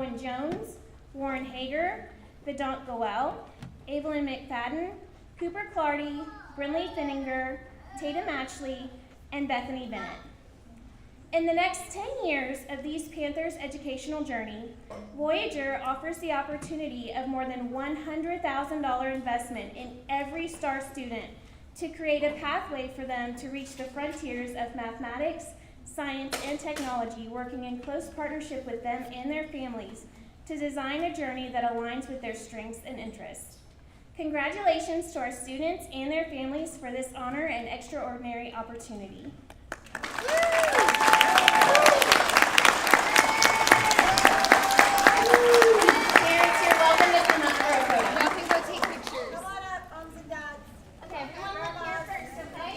Rowan Jones, Warren Hager, Vedant Goel, Evelyn McFadden, Cooper Clardy, Brinley Finninger, Tatum Ashley, and Bethany Bennett. In the next 10 years of these Panthers' educational journey, Voyager offers the opportunity of more than $100,000 investment in every STAR student to create a pathway for them to reach the frontiers of mathematics, science, and technology, working in close partnership with them and their families to design a journey that aligns with their strengths and interests. Congratulations to our students and their families for this honor and extraordinary opportunity. Parents, you're welcome to come up for a photo. Y'all can go take pictures. Come on up, moms and dads. Okay, everyone look here first, okay?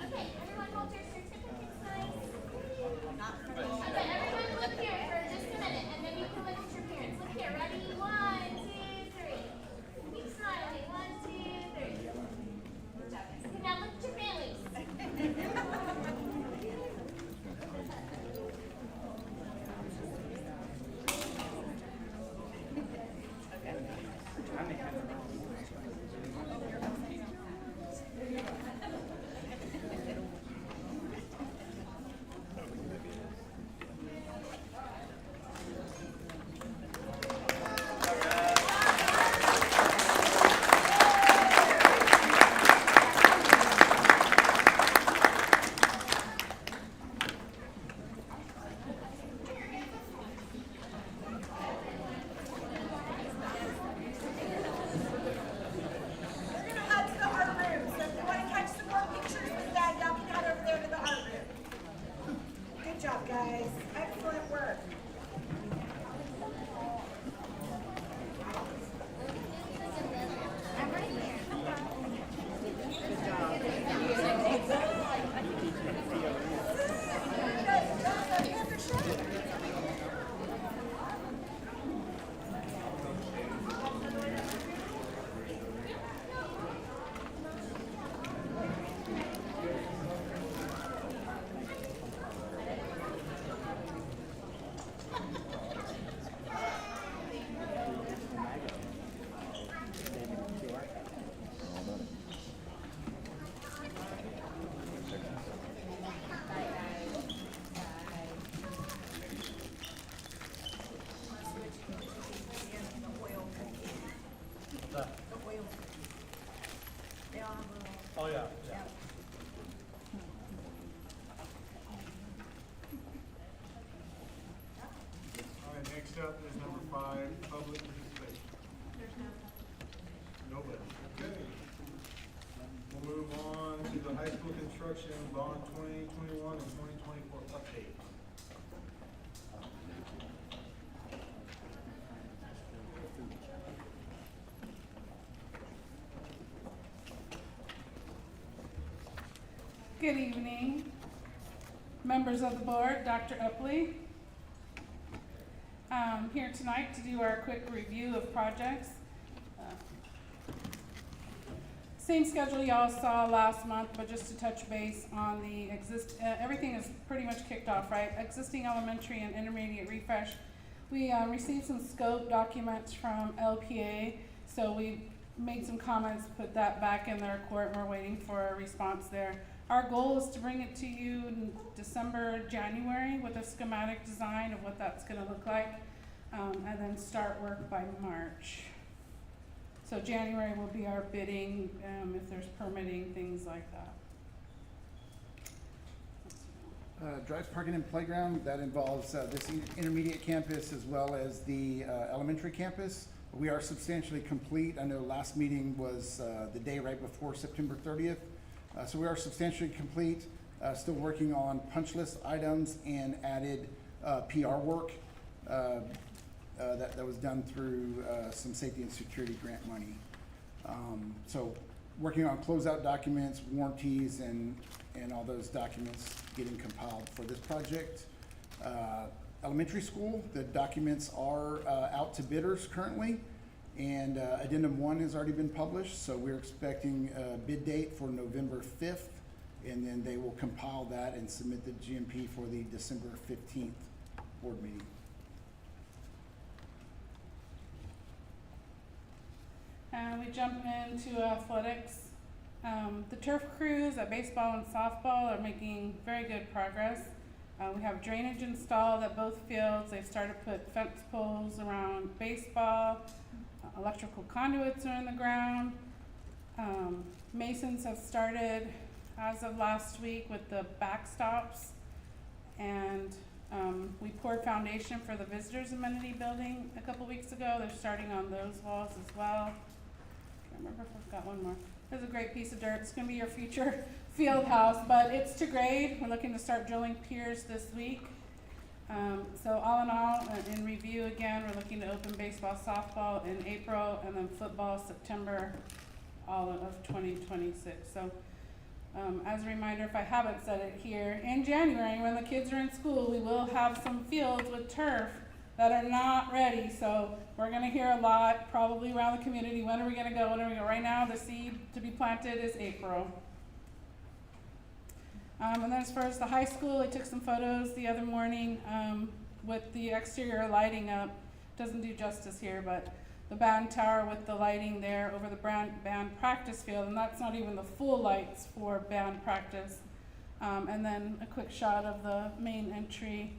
Okay, everyone hold your certificates nice. Okay, everyone look here for just a minute, and then you can look at your parents. Look here, ready? 1, 2, 3. Keep smiling. 1, 2, 3. Good job, guys. Okay, now look at your families. We're gonna head to the art room, so if you wanna catch some more pictures with Dad, y'all can head over there to the art room. Good job, guys. Excellent work. Oh, yeah. All right, next up is number 5, public participation. Nobody. Okay. We'll move on to the high school construction bond 2021 and 2024 update. Good evening, members of the board, Dr. Upley. I'm here tonight to do our quick review of projects. Same schedule y'all saw last month, but just to touch base on the everything is pretty much kicked off, right? Existing elementary and intermediate refresh. We received some scope documents from LPA, so we made some comments, put that back in the report, and we're waiting for a response there. Our goal is to bring it to you in December, January with a schematic design of what that's gonna look like, and then start work by March. So January will be our bidding, if there's permitting, things like that. Drives parking and playground, that involves this intermediate campus as well as the elementary campus. We are substantially complete. I know last meeting was the day right before September 30th. So we are substantially complete, still working on punch list items and added PR work that was done through some safety and security grant money. So working on closeout documents, warranties, and all those documents getting compiled for this project. elementary school. The documents are out to bidders currently, and addendum 1 has already been published, so we're expecting a bid date for November 5th, and then they will compile that and submit the GMP for the December 15th board meeting. We jump into athletics. The turf crews at baseball and softball are making very good progress. We have drainage installed at both fields. They've started to put fence poles around baseball. Electrical conduits are in the ground. Masons have started as of last week with the backstops. And we poured foundation for the visitors amenity building a couple weeks ago. They're starting on those walls as well. Can't remember if I've got one more. There's a great piece of dirt. It's gonna be your future field house, but it's to grade. We're looking to start drilling piers this week. So all in all, in review again, we're looking to open baseball, softball in April, and then football September, all of 2026. So as a reminder, if I haven't said it here, in January when the kids are in school, we will have some fields with turf that are not ready. So we're gonna hear a lot probably around the community. When are we gonna go? When are we gonna go? Right now, the seed to be planted is April. And then as far as the high school, I took some photos the other morning with the exterior lighting up. Doesn't do justice here, but the band tower with the lighting there over the band practice field, and that's not even the full lights for band practice. And then a quick shot of the main entry.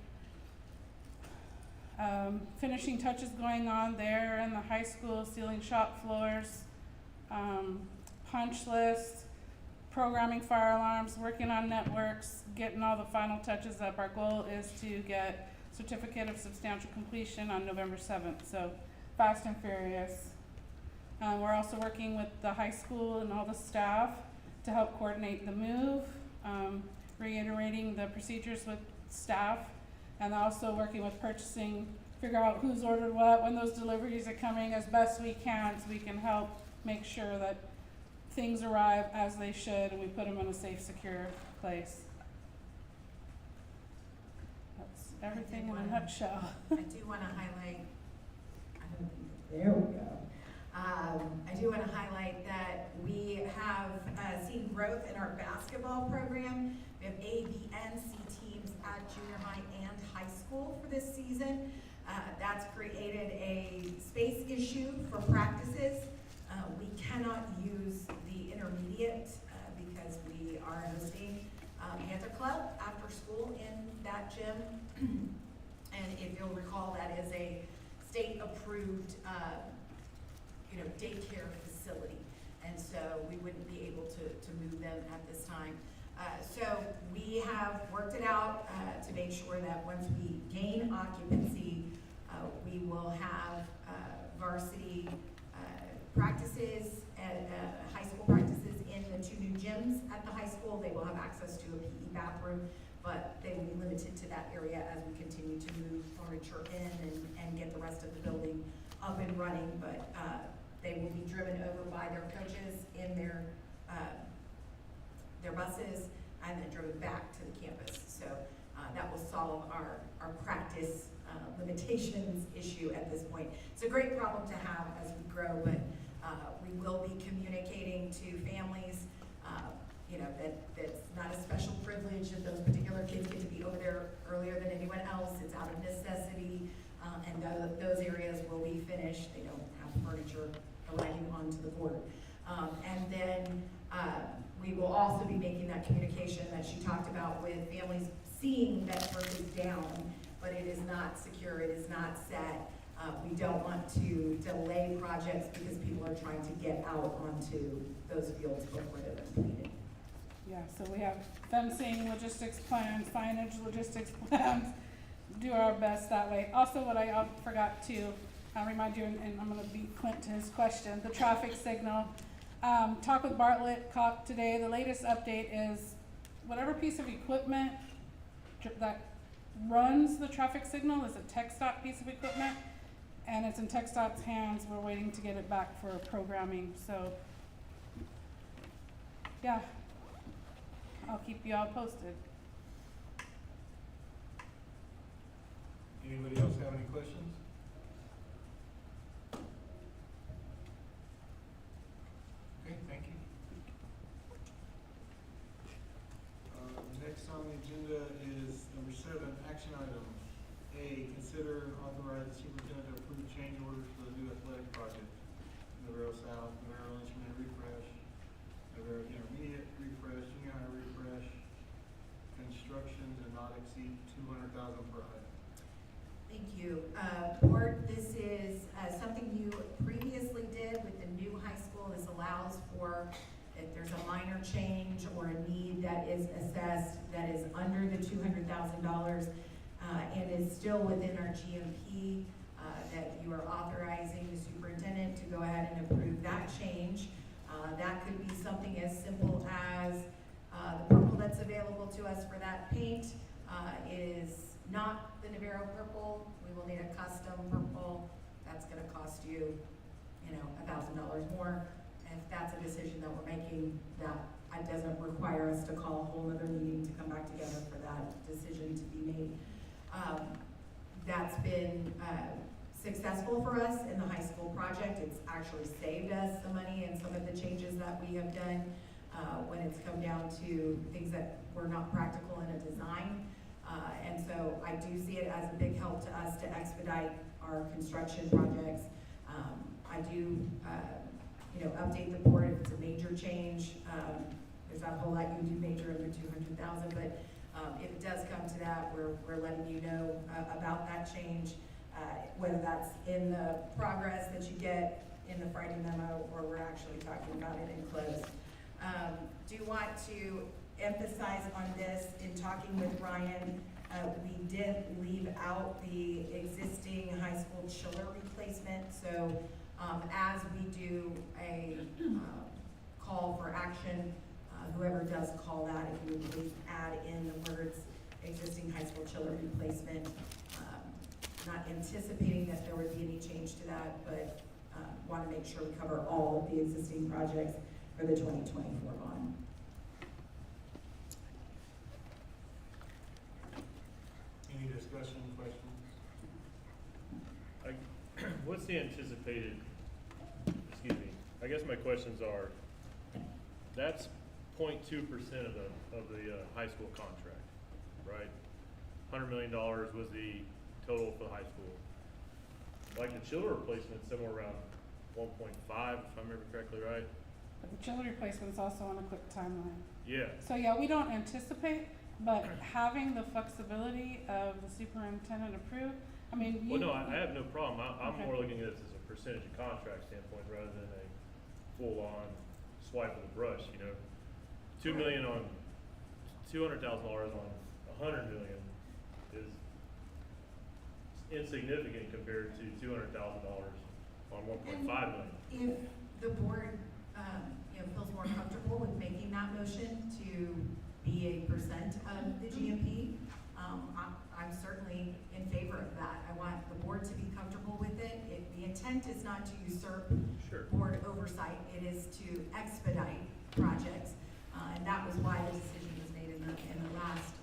Finishing touches going on there in the high school, ceiling shop floors, punch list, programming fire alarms, working on networks, getting all the final touches up. Our goal is to get certificate of substantial completion on November 7th, so fast and furious. We're also working with the high school and all the staff to help coordinate the move, reiterating the procedures with staff, and also working with purchasing, figure out who's ordered what, when those deliveries are coming as best we can, so we can help make sure that things arrive as they should and we put them in a safe, secure place. That's everything in a nutshell. I do want to highlight, there we go. I do want to highlight that we have seen growth in our basketball program. We have A, B, and C teams at junior high and high school for this season. That's created a space issue for practices. We cannot use the intermediate because we are hosting Panther Club after school in that gym. And if you'll recall, that is a state-approved daycare facility. And so we wouldn't be able to move them at this time. So we have worked it out to make sure that once we gain occupancy, we will have varsity practices and high school practices in the 2 new gyms at the high school. They will have access to a PE bathroom, but they will be limited to that area as we continue to move furniture in and get the rest of the building up and running. But they will be driven over by their coaches in their buses and then driven back to the campus. So that will solve our practice limitations issue at this point. It's a great problem to have as we grow, but we will be communicating to families, that's not a special privilege if those particular kids get to be over there earlier than anyone else. It's out of necessity, and those areas will be finished. They don't have furniture arriving onto the board. And then we will also be making that communication that she talked about with families seeing that turf is down, but it is not secure, it is not set. We don't want to delay projects because people are trying to get out onto those fields before they're completed. Yeah, so we have fencing, logistics plans, signage, logistics plans, do our best that way. Also, what I forgot to remind you, and I'm gonna beat Clint to his question, the traffic signal. Talk with Bartlett Cop today. The latest update is whatever piece of equipment that runs the traffic signal is a TxDOT piece of equipment, and it's in TxDOT's hands. We're waiting to get it back for programming, so yeah, I'll keep you all posted. Anybody else have any questions? Okay, thank you. Next on the agenda is number 7, action items. A, consider and authorize the superintendent to approve change orders for the new athletic project. Navarro South, Navarro Instrument Refresh, Navarro Intermediate Refresh, Junior High Refresh, construction to not exceed $200,000 per item. Thank you. Board, this is something you previously did with the new high school. This allows for, if there's a minor change or a need that is assessed that is under the $200,000 and is still within our GMP, that you are authorizing the superintendent to go ahead and approve that change. That could be something as simple as the purple that's available to us for that paint is not the Navarro purple. We will need a custom purple. That's gonna cost you, $1,000 more. And if that's a decision that we're making, that it doesn't require us to call a whole other meeting to come back together for that decision to be made. That's been successful for us in the high school project. It's actually saved us some money in some of the changes that we have done when it's come down to things that were not practical in a design. And so I do see it as a big help to us to expedite our construction projects. I do, update the board if it's a major change. There's not a whole lot you can do major under 200,000, but if it does come to that, we're letting you know about that change, whether that's in the progress that you get in the Friday memo or we're actually talking about it in close. Do want to emphasize on this in talking with Ryan, we did leave out the existing high school chiller replacement. So as we do a call for action, whoever does call that, if you would please add in the words existing high school chiller replacement. Not anticipating that there would be any change to that, but want to make sure we cover all of the existing projects for the 2024 bond. Any discussion, questions? What's the anticipated, I guess my questions are, that's 0.2% of the high school contract, right? $100 million was the total for the high school. Like the chiller replacement, somewhere around 1.5, if I remember correctly, right? But the chiller replacement's also on a quick timeline. Yeah. So yeah, we don't anticipate, but having the flexibility of the superintendent approved, I mean, you. Well, no, I have no problem. I'm Okay. more looking at this as a percentage of contract standpoint rather than a full-on swipe of the brush, $2 million on $200,000 on $100 million is insignificant compared to $200,000 on $1.5 million. If the board, feels more comfortable with making that motion to be a percent of the GMP, I'm certainly in favor of that. I want the board to be comfortable with it. The intent is not to usurp Sure. board oversight. It is to expedite projects, and that was why the decision was made in the last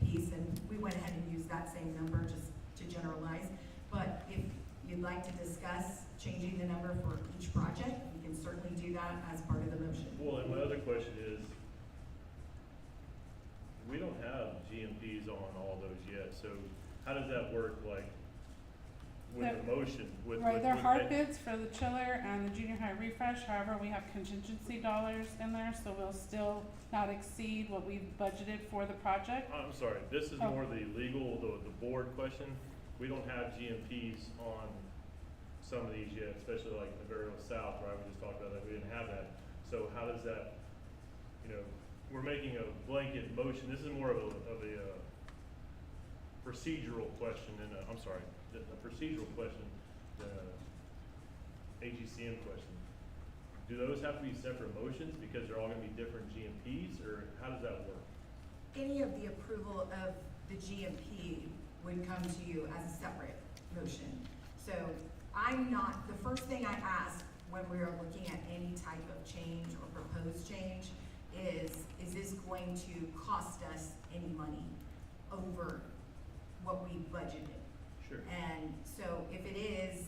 piece. And we went ahead and used that same number just to generalize. But if you'd like to discuss changing the number for each project, we can certainly do that as part of the motion. Well, and my other question is, we don't have GMPs on all those yet, so how does that work, like, with the motion? Right, they're hard bids for the chiller and the junior high refresh. However, we have contingency dollars in there, so we'll still not exceed what we've budgeted for the project. I'm sorry, this is Oh. more the legal, the board question. We don't have GMPs on some of these yet, especially like Navarro South, right? We just talked about that, we didn't have that. So how does that, we're making a blanket motion. This is more of a procedural question than a procedural question than a AGCM question. Do those have to be separate motions because they're all gonna be different GMPs, or how does that work? Any of the approval of the GMP would come to you as a separate motion. So the first thing I ask when we are looking at any type of change or proposed change is this going to cost us any money over what we budgeted? Sure. And so if it is,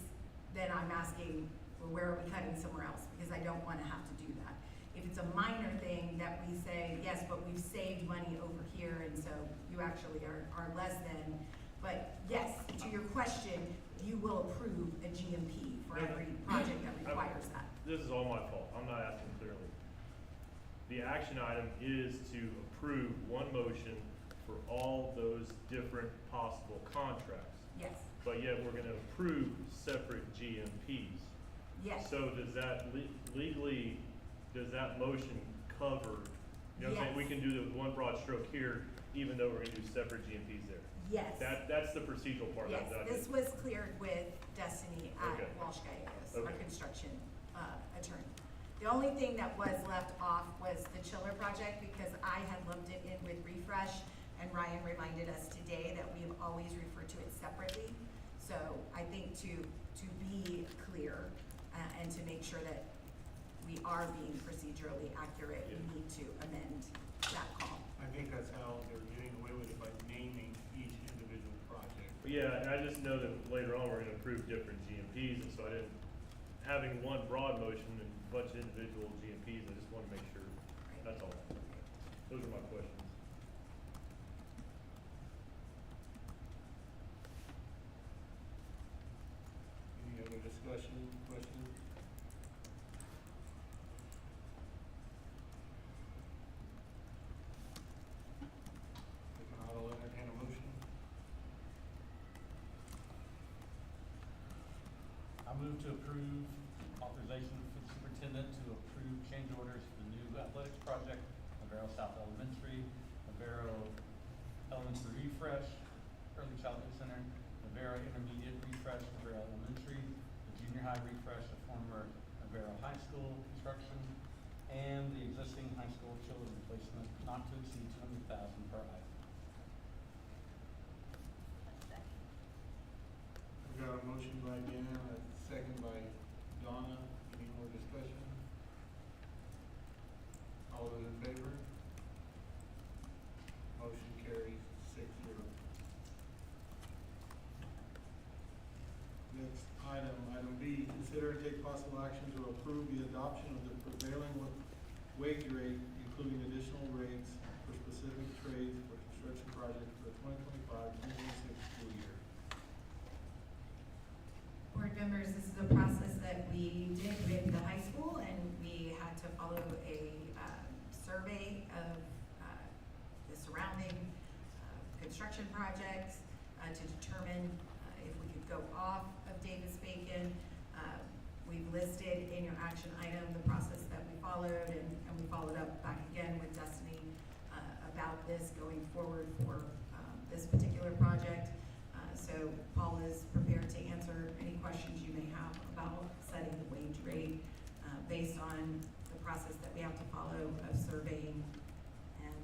then I'm asking, well, where are we cutting somewhere else? Because I don't wanna have to do that. If it's a minor thing that we say, yes, but we've saved money over here, and so you actually are less than. But yes, to your question, you will approve a GMP for every project that requires that. This is all my fault. I'm not asking clearly. The action item is to approve one motion for all those different possible contracts. Yes, But yet we're gonna approve separate GMPs. yes. So does that legally, does that motion cover, you know what I'm saying? We Yes. can do the one broad stroke here, even though we're gonna do separate GMPs there. Yes. That's the procedural part. Yes, that I this did. was cleared with Destiny at Okay. Walsh Gallegos, our Okay. construction attorney. The only thing that was left off was the chiller project, because I had lumped it in with refresh, and Ryan reminded us today that we have always referred to it separately. So I think to be clear, and to make sure that we are being procedurally accurate, Yeah. we need to amend that call. I think that's how they're getting away with it, by naming each individual project. But yeah, and I just know that later on we're gonna approve different GMPs, and so I didn't, having one broad motion and a bunch of individual GMPs, I just wanna make sure, Right. that's all. Those are my questions. Any other discussion, questions? If not, I'll entertain a motion. I move to approve authorization for the superintendent to approve change orders for the new athletics project, Navarro South Elementary, Navarro Elementary Refresh, Early Childhood Center, Navarro Intermediate Refresh, Navarro Elementary, the junior high refresh of former Navarro High School construction, and the existing high school chiller replacement not to exceed $200,000 per item. We've got a motion by Dan, a second by Donna. Any more discussion? All those in favor? Motion carries 6-0. Next item, item B, consider and take possible action to approve the adoption of the prevailing wage rate, including additional rates for specific trades for construction projects for the 2025-2026 school year. Board members, this is a process that we did with the high school, and we had to follow a survey of the surrounding construction projects to determine if we could go off of Davis-Bacon. We've listed in your action item the process that we followed, and we followed up back again with Destiny about this going forward for this particular project. So Paul is prepared to answer any questions you may have about setting the wage rate based on the process that we have to follow of surveying. And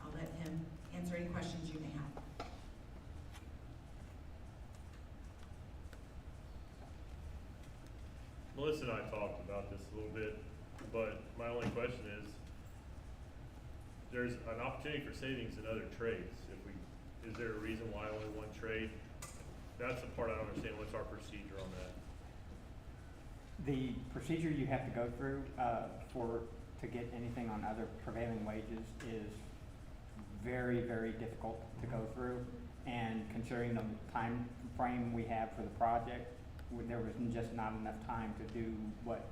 I'll let him answer any questions you may have. Melissa and I talked about this a little bit, but my only question is, there's an opportunity for savings in other trades. Is there a reason why only one trade? That's the part I don't understand. What's our procedure on that? The procedure you have to go through to get anything on other prevailing wages is very, very difficult to go through. And considering the time frame we have for the project, there was just not enough time to do what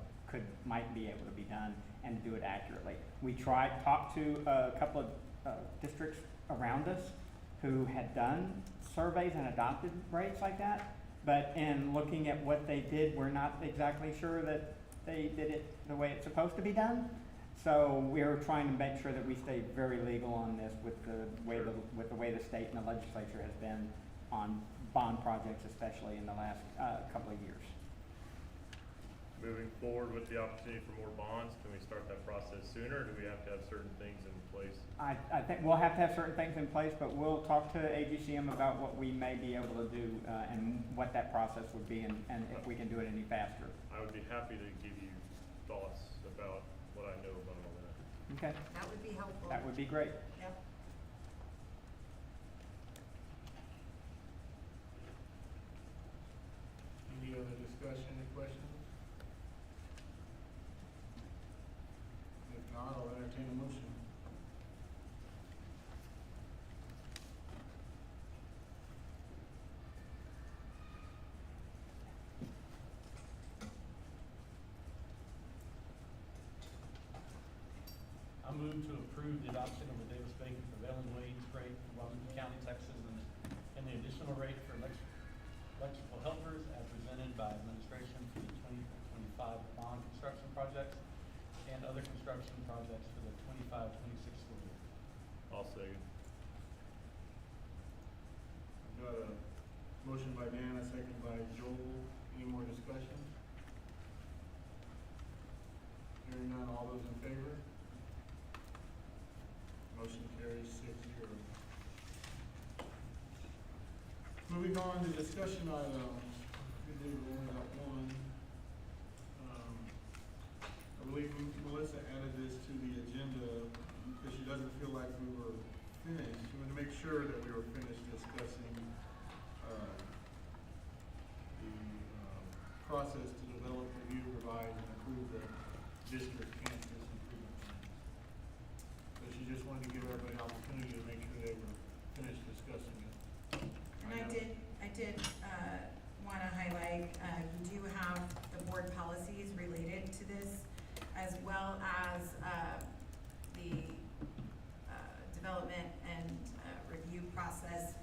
might be able to be done and do it accurately. We talked to a couple of districts around us who had done surveys and adopted rates like that, but in looking at what they did, we're not exactly sure that they did it the way it's supposed to be done. So we're trying to make sure that we stay very legal on this with the way the state and the legislature has been on bond projects, especially in the last couple of years. Moving forward with the opportunity for more bonds, can we start that process sooner, or do we have to have certain things in place? I think we'll have to have certain things in place, but we'll talk to AGCM about what we may be able to do and what that process would be, and if we can do it any faster. I would be happy to give you thoughts about what I know about all that. Okay, That would be helpful. that would be great. Yep. Any other discussion or questions? If not, I'll entertain a motion. I move to approve the adoption of the Davis-Bacon prevailing wage rate for Washington County, Texas, and the additional rate for electrical helpers as presented by administration for the 2025 bond construction projects and other construction projects for the 25-26 school year. I'll second. I've got a motion by Dan, a second by Joel. Any more discussion? Hearing none, all those in favor? Motion carries 6-0. Moving on to discussion items. We did only got one. I believe Melissa added this to the agenda because she doesn't feel like we were finished. She wanted to make sure that we were finished discussing the process to develop, review, revise, and approve the district campus improvement plan. So she just wanted to give everybody an opportunity to make sure they were finished discussing it. And I did want to highlight, you do have the board policies related to this, as well as the development and review process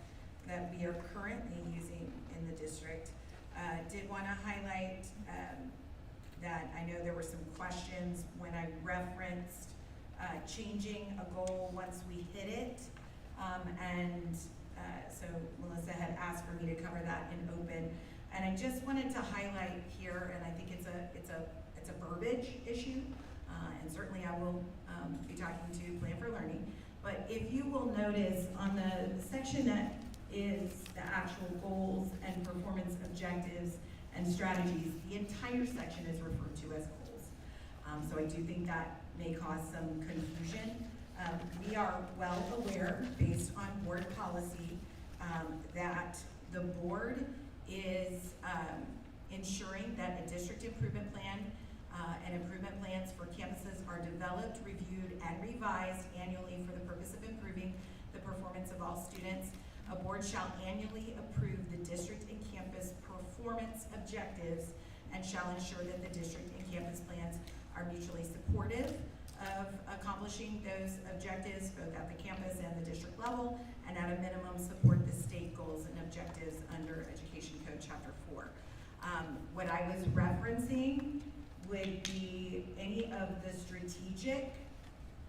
that we are currently using in the district. Did want to highlight that I know there were some questions when I referenced changing a goal once we hit it. So Melissa had asked for me to cover that in open. And I just wanted to highlight here, and I think it's a verbiage issue, and certainly I will be talking to Plan for Learning. But if you will notice on the section that is the actual goals and performance objectives and strategies, the entire section is referred to as goals. So I do think that may cause some confusion. We are well aware, based on board policy, that the board is ensuring that a district improvement plan and improvement plans for campuses are developed, reviewed, and revised annually for the purpose of improving the performance of all students. A board shall annually approve the district and campus performance objectives and shall ensure that the district and campus plans are mutually supportive of accomplishing those objectives, both at the campus and the district level, and at a minimum support the state goals and objectives under Education Code Chapter 4. What I was referencing would be any of the strategic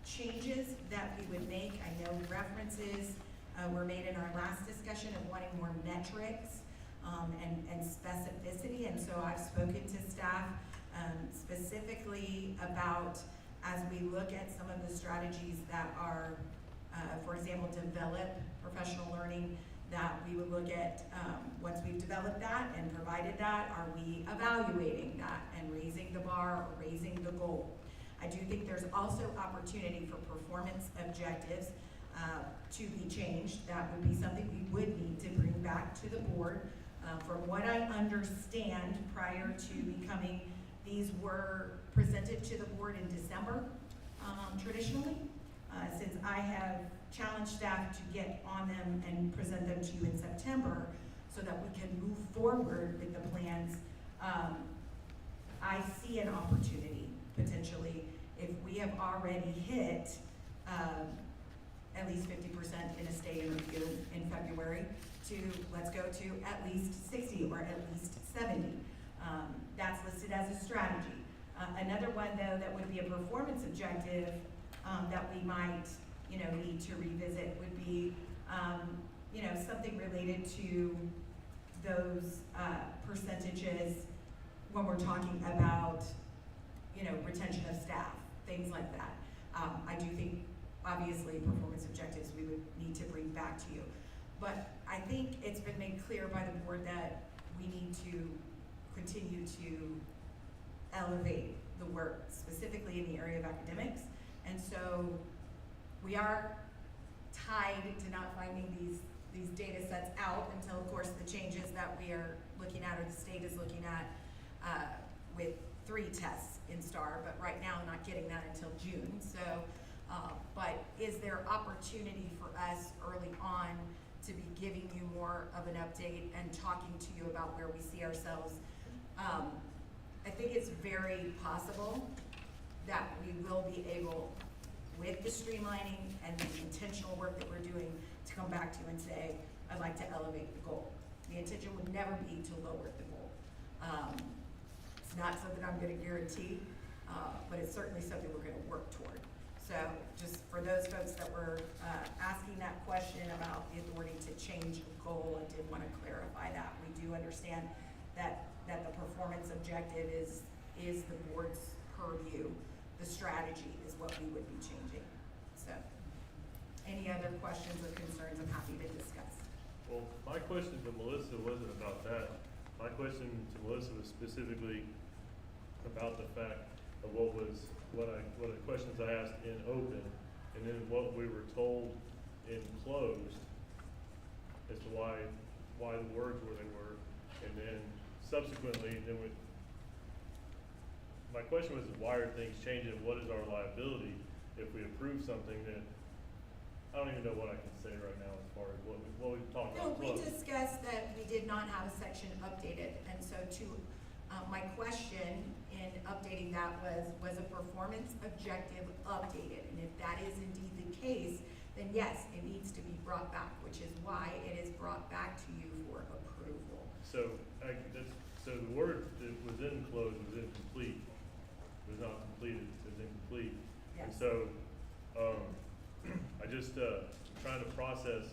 changes that we would make. I know references were made in our last discussion of wanting more metrics and specificity, and so I've spoken to staff specifically about, as we look at some of the strategies that are, for example, develop professional learning, that we would look at, once we've developed that and provided that, are we evaluating that and raising the bar or raising the goal? I do think there's also opportunity for performance objectives to be changed. That would be something we would need to bring back to the board. From what I understand, prior to becoming, these were presented to the board in December, traditionally. Since I have challenged staff to get on them and present them to you in September so that we can move forward with the plans, I see an opportunity, potentially, if we have already hit at least 50% in a state interview in February, to let's go to at least 60 or at least 70. That's listed as a strategy. Another one, though, that would be a performance objective that we might, need to revisit would be, something related to those percentages when we're talking about, retention of staff, things like that. I do think, obviously, performance objectives we would need to bring back to you. But I think it's been made clear by the board that we need to continue to elevate the work, specifically in the area of academics. And so we are tied to not finding these data sets out until, of course, the changes that we are looking at, or the state is looking at, with 3 tests in STAR, but right now not getting that until June. So, but is there opportunity for us early on to be giving you more of an update and talking to you about where we see ourselves? I think it's very possible that we will be able, with the streamlining and the intentional work that we're doing, to come back to you and say, I'd like to elevate the goal. The intention would never be to lower the goal. It's not something I'm gonna guarantee, but it's certainly something we're gonna work toward. So just for those folks that were asking that question about the authority to change a goal, I did wanna clarify that. We do understand that the performance objective is the board's purview. The strategy is what we would be changing. So, any other questions or concerns, I'm happy to discuss. Well, my question to Melissa wasn't about that. My question to Melissa was specifically about the fact of what the questions I asked in open, and then what we were told in closed as to why the words were they were, and then subsequently, my question was, why are things changing? What is our liability if we approve something that, I don't even know what I can say right now as far as what we've talked No, about. we discussed that we did not have a section updated, and so my question in updating that was a performance objective updated? And if that is indeed the case, then yes, it needs to be brought back, which is why it is brought back to you for approval. So, so the word that was in closed was incomplete, was not completed, it was incomplete. And Yes. so, I just, trying to process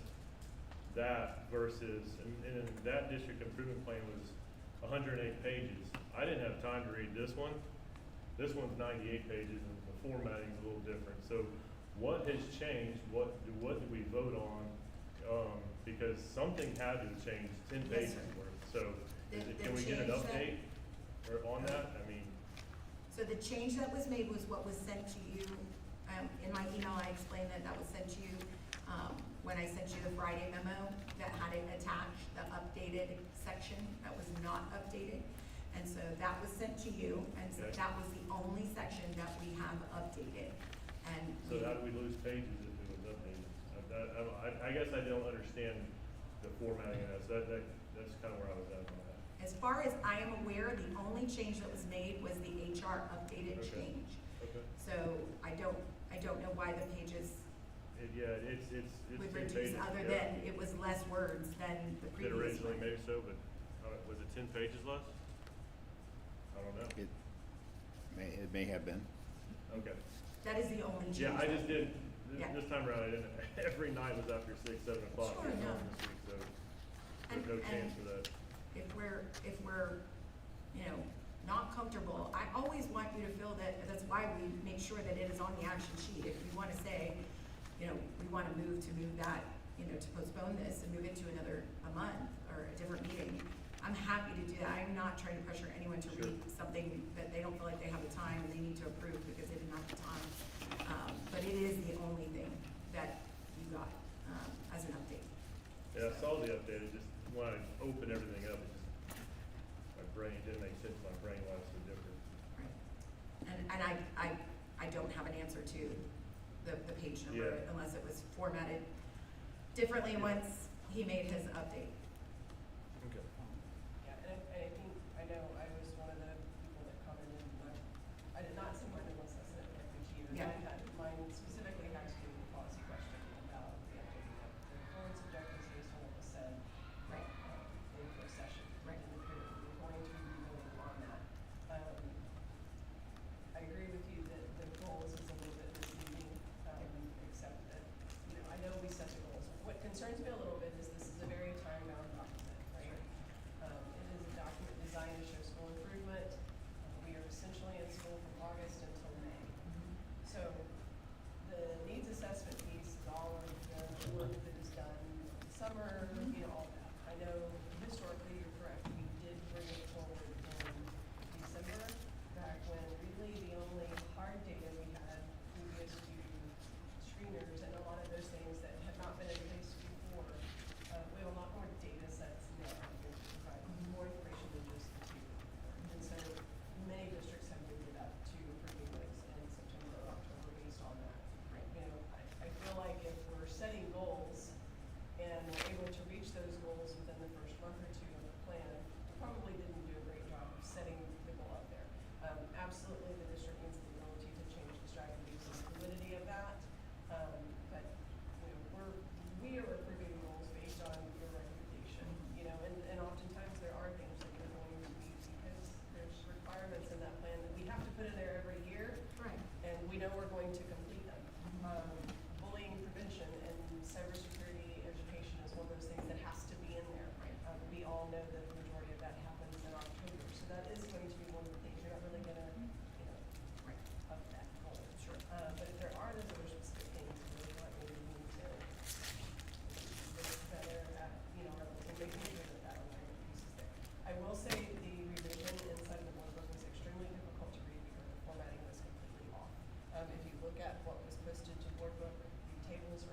that versus, and that district improvement plan was 108 pages. I didn't have time to read this one. This one's 98 pages and the formatting's a little different. So what has changed? What did we vote on? Because something had to have changed 10 Yes, pages sir. worth. So The can we get an change that- update on that? I mean, So the change that was made was what was sent to you. In my email, I explained that was sent to you when I sent you the Friday memo that had it attached, the updated section that was not updated. And so that was sent to you, and so Okay. that was the only section that we have updated. And so how do we lose pages if it was updated? I guess I don't understand the formatting of that. So that's kind of where I was at on that. as far as I am aware, the only change that was made was the HR updated Okay. change. Okay. So I don't know why the pages It's would 10 reduce, pages. other yeah. than it was less words than the Did previous originally, one. maybe so, but was it 10 pages less? I don't know. It may have been. Okay. That is the only change. Yeah, I just did, Yeah. this time around, I didn't, every night was after 6, 7 o'clock. Sure, this no. week, so And- there's no chance and- for that. If we're, not comfortable, I always want you to feel that's why we make sure that it is on the action sheet. If you wanna say, we wanna move that, to postpone this and move it to a month or a different meeting, I'm happy to do that. I'm not trying to pressure anyone to Sure. read something that they don't feel like they have the time and they need to approve because they didn't have the time. But it is the only thing that you got, as an update. Yeah, I saw the update, it just, when I opened everything up, my brain, it didn't make sense, my brain why it's so different. Right. And I don't have an answer to the page number Yeah. unless it was formatted differently once he made his update. Okay. Yeah, and I think, I know I was one of the people that commented, I did not send mine unless I sent it directly to you. And Yeah. I had, mine specifically has to do with the policy question about the updating of the performance objectives based on what was said Right. In first session. Right. In the period, we're going to be voting on that. I agree with you that the goals is a little bit misleading, except that, I know we set the goals. What concerns me a little bit is this is a very time-bound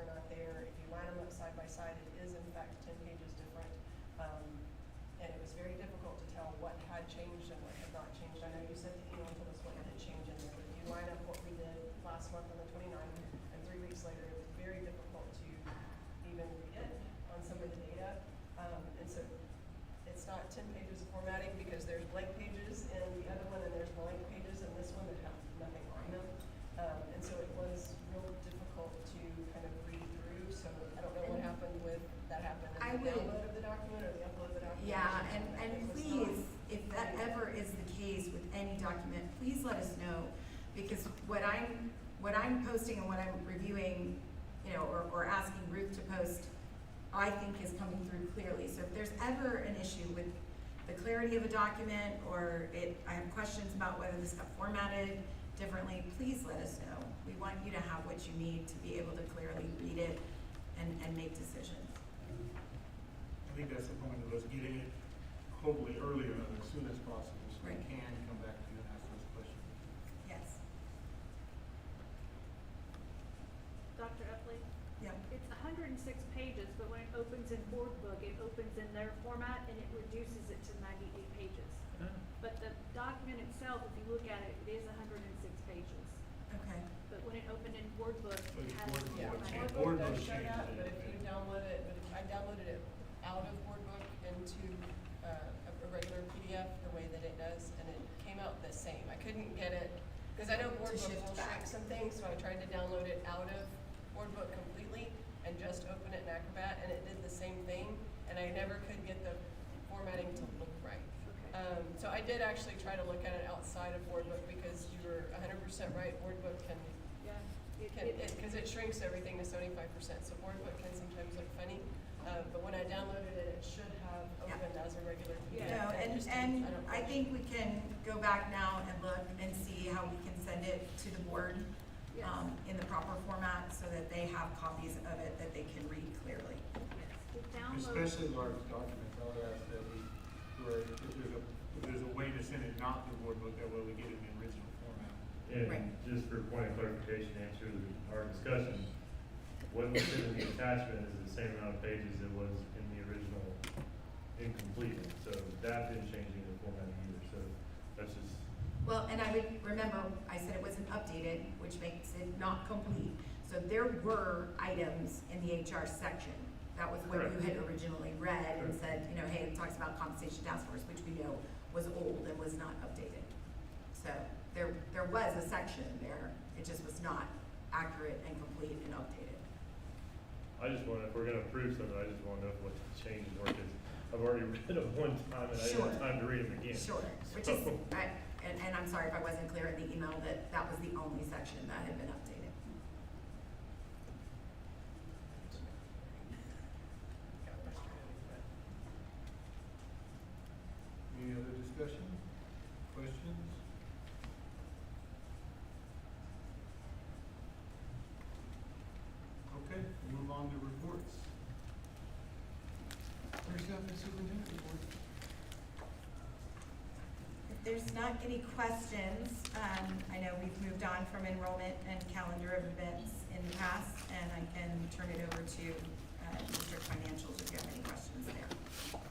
are not there. If you line them up side by side, it is in fact 10 pages different. And it was very difficult to tell what had changed and what had not changed. I know you said the email told us what did change in there, but if you line up what we did last month on the 29th and 3 weeks later, it was very difficult to even read it on some of the data. And so it's not 10 pages of formatting because there's blank pages in the other one and there's blank pages in this one that have nothing on them. And so it was real difficult to kind of read through. So I don't know what happened with that happened in I the would- download of the document or the upload of the document. Yeah, and It was please, not- if that ever is the case with any document, please let us know. Because what I'm posting and what I'm reviewing, you know, or asking Ruth to post, I think is coming through clearly. So if there's ever an issue with the clarity of a document, or I have questions about whether this got formatted differently, please let us know. We want you to have what you need to be able to clearly read it and make decisions. I think that's the point of us getting it hopefully earlier and as soon as possible, so we Right. can come back to you and ask those questions. Yes. Dr. Epley, Yep. it's 106 pages, but when it opens in Board Book, it opens in their format and it reduces it to 98 pages. But the document itself, if you look at it, it is 106 pages. Okay. But when it opened in Board Book, it has Board the Yeah, Book format. change. Board Board Book Book does show changes that, it. but if you download it, but if I downloaded it out of Board Book into a regular PDF, the way that it does, and it came out the same. I couldn't get it, because I know Board To Book shift will back. shrink some things, so I tried to download it out of Board Book completely and just open it in Acrobat, and it did the same thing, and I never could get the formatting to look right. Okay. So I did actually try to look at it outside of Board Book, because you were 100% right, Board Book can Yeah. because it shrinks everything to 75%, so Board Book can sometimes look funny. But when I downloaded it, it should have Yeah. opened as a regular PDF. No, It and, just and didn't. don't I know. think we can go back now and look and see how we can send it to the board, Yes. in the proper format, so that they have copies of it that they can read clearly. Yes. The download. Especially large documents, I would ask that if there's a way to send it not through Board Book, that way we get it in the original format. Right. And just for point of clarification, to answer our discussion, what was in the attachment is the same amount of pages it was in the original incomplete one. So that didn't change any of the formatting either, so that's just, Well, and I would remember, I said it wasn't updated, which makes it not complete. So there were items in the HR section. That was what you had originally read and said, you know, hey, it talks about compensation task force, which we know was old and was not updated. So there was a section there, it just was not accurate and complete and updated. I just want, if we're gonna approve something, I just wanna know what the changes were, because I've already read them one time and I didn't have Sure. time to read them again. Sure, which is, and I'm sorry if I wasn't clear in the email that that was the only section that had been updated. Got frustrated, but Any other discussion, questions? Okay, we'll move on to reports. First up is superintendent report. If there's not any questions, I know we've moved on from enrollment and calendar of events in the past, and I can turn it over to district financials if you have any questions there.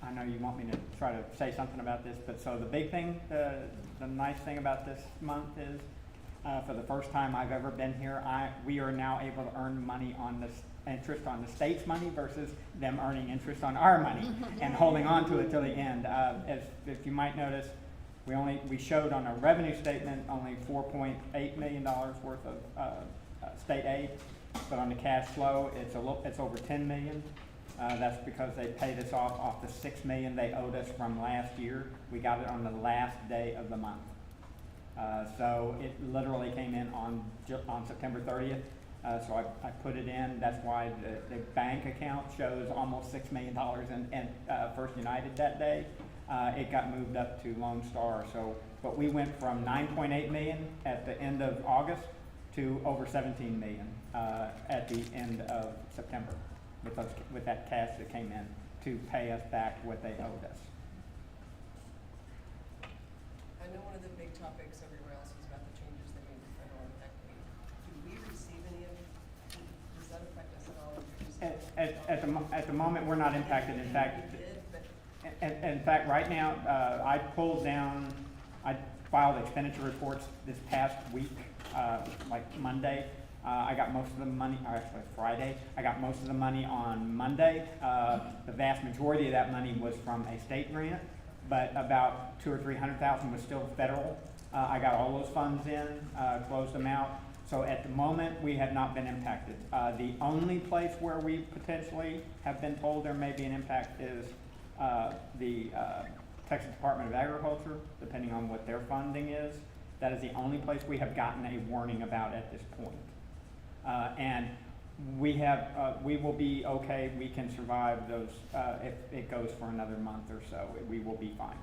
I know you want me to try to say something about this, but so the big thing, the nice thing about this month is, for the first time I've ever been here, we are now able to earn money on this interest on the state's money versus them earning interest on our money and holding on to it till the end. If you might notice, we showed on a revenue statement only $4.8 million worth of state aid, but on the cash flow, it's over 10 million. That's because they paid us off the $6 million they owed us from last year. We got it on the last day of the month. So it literally came in on September 30th. So I put it in. That's why the bank account shows almost $6 million in First United that day. It got moved up to Lone Star. So, but we went from 9.8 million at the end of August to over 17 million at the end of September with that cash that came in to pay us back what they owed us. I know one of the big topics everywhere else was about the changes they made to federal impact aid. Do we receive any of, does that affect us at all? At the moment, we're not impacted. In fact, We did, but in fact, right now, I pulled down, I filed expenditure reports this past week, like Monday. I got most of the money, or actually Friday, I got most of the money on Monday. The vast majority of that money was from a state grant, but about 200,000 or 300,000 was still federal. I got all those funds in, closed them out. So at the moment, we have not been impacted. The only place where we potentially have been told there may be an impact is the Texas Department of Agriculture, depending on what their funding is. That is the only place we have gotten a warning about at this point. And we have, we will be okay. We can survive those, if it goes for another month or so, we will be fine.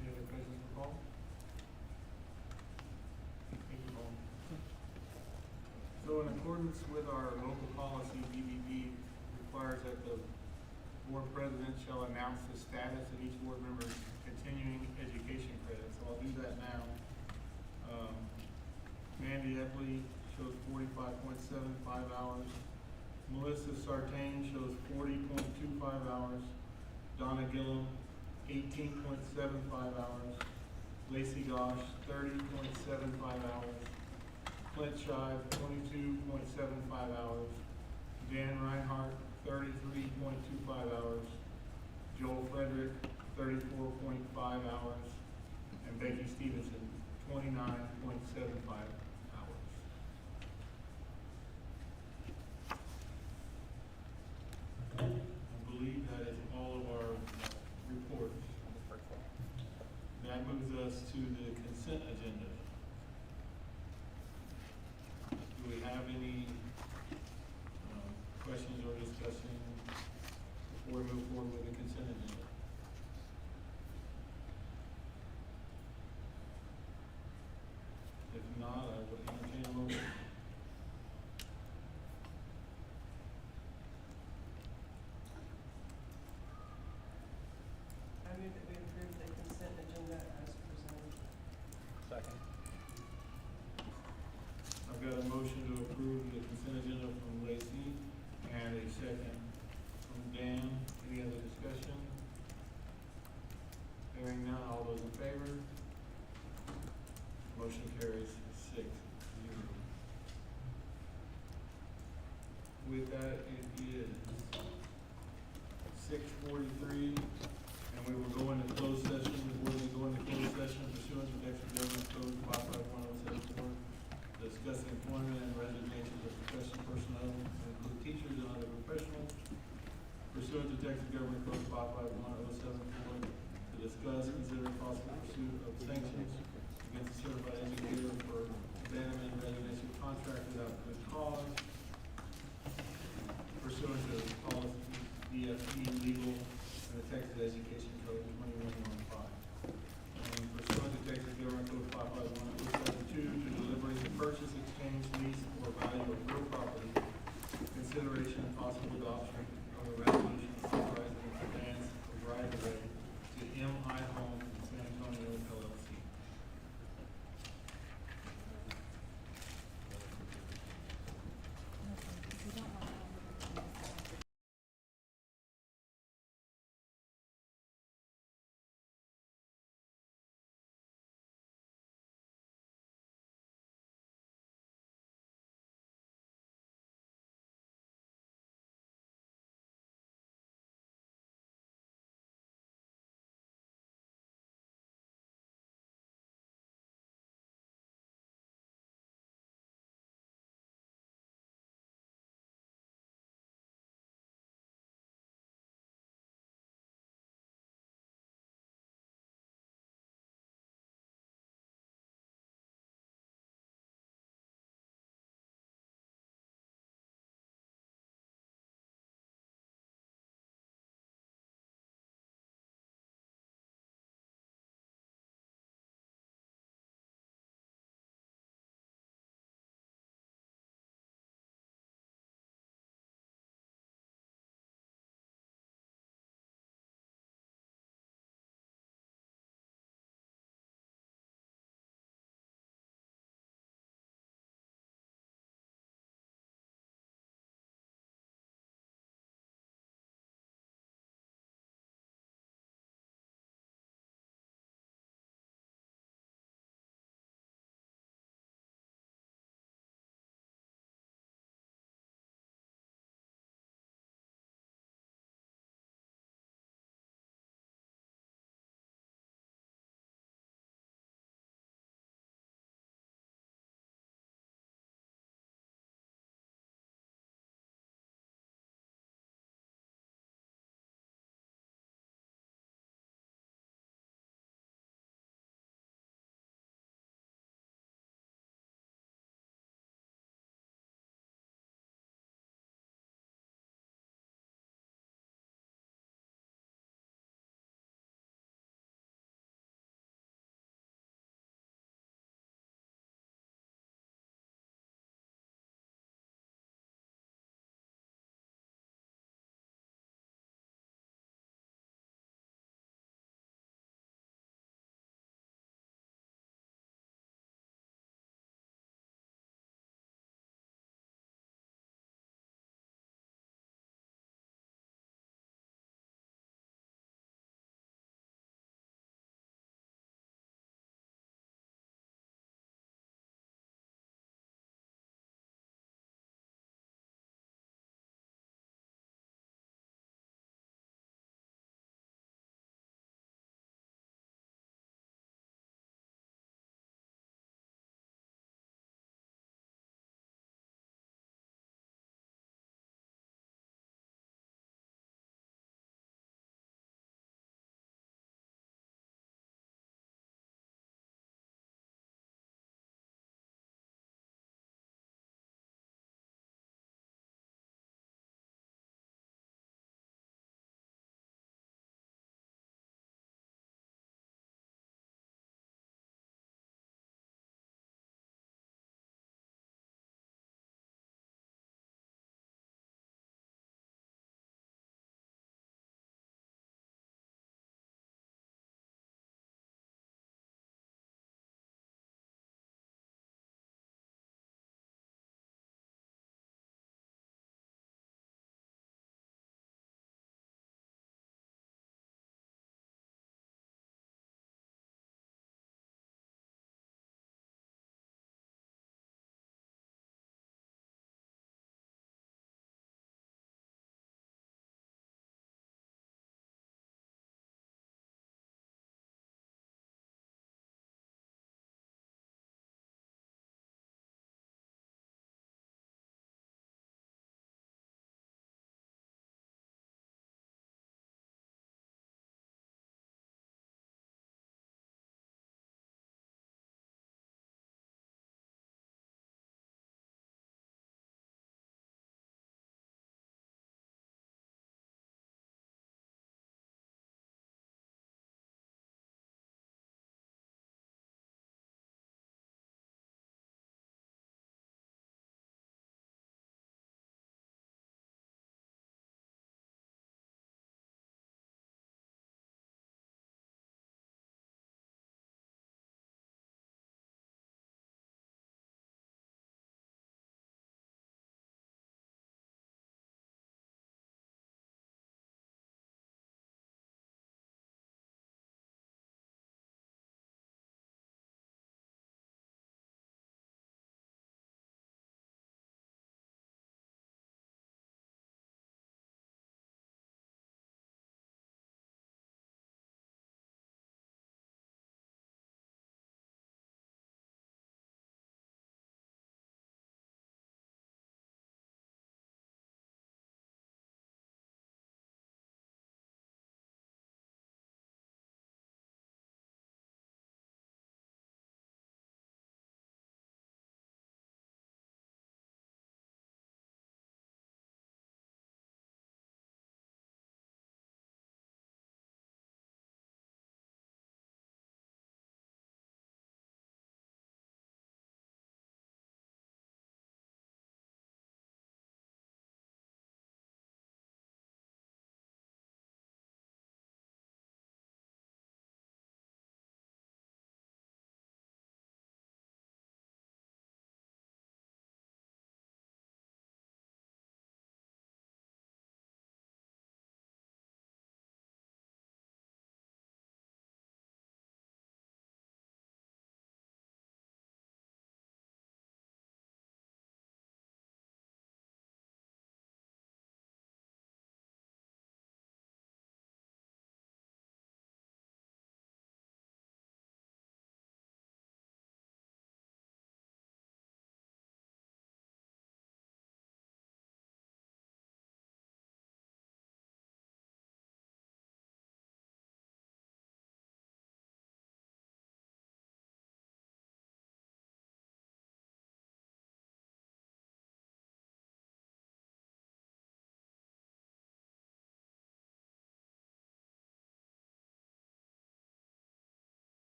Any other questions for Paul? Thank you, Paul. So in accordance with our local policy, BBB requires that the board president shall announce the status of each board member's continuing education credit. So I'll do that now. Mandy Epley shows 45.75 hours. Melissa Sartain shows 40.25 hours. Donna Gillum, 18.75 hours. Lacey Gosh, 30.75 hours. Clint Shive, 22.75 hours. Dan Reinhardt, 33.25 hours. Joel Frederick, 34.5 hours. And Becky Stevenson, 29.75 hours. I believe that is all of our reports. That moves us to the consent agenda. Do we have any questions or discussion before we move forward with the consent agenda? If not, I would entertain a motion. I move that we approve the consent agenda as presented. Second. I've got a motion to approve the consent agenda from Lacey and a second from Dan. Any other discussion? Hearing none, all those in favor? Motion carries 6-0. With that, it is 6:43, and we will go into closed session. The board will go into closed session pursuant to Texas Government Code 551074, discussing employment and resignations of professional personnel, to include teachers and other professionals, pursuant to Texas Government Code 551074, to discuss, consider possible pursuit of sanctions against a certified educator for abandonment and resignation of contract without good cause, pursuant to policy DFE legal and the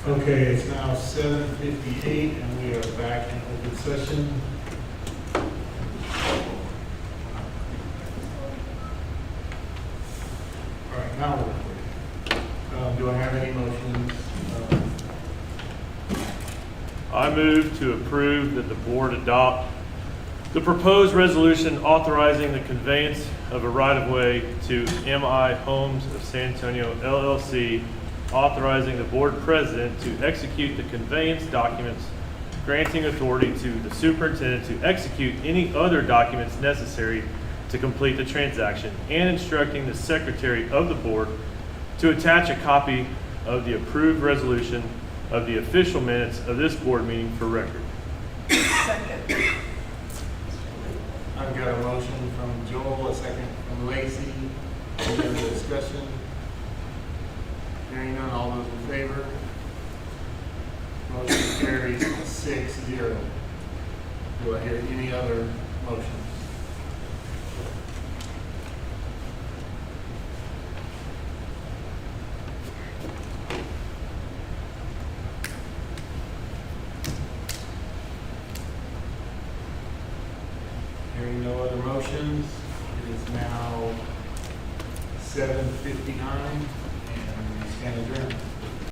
Okay, it's now 7:58 and we are back in open session. All right, now we're recording. Do I have any motions? I move to approve that the board adopt the proposed resolution authorizing the conveyance of a right-of-way to MI Homes of San Antonio LLC, authorizing the board president to execute the conveyance documents, granting authority to the superintendent to execute any other documents necessary to complete the transaction, and instructing the secretary of the board to attach a copy of the approved resolution of the official minutes of this board meeting for record. Second. I've got a motion from Joel, a second from Lacey. Any other discussion? Hearing none, all those in favor? Motion carries 6-0. Do I hear any other motions? Hearing no other motions, it is now 7:59 and we stand adjourned.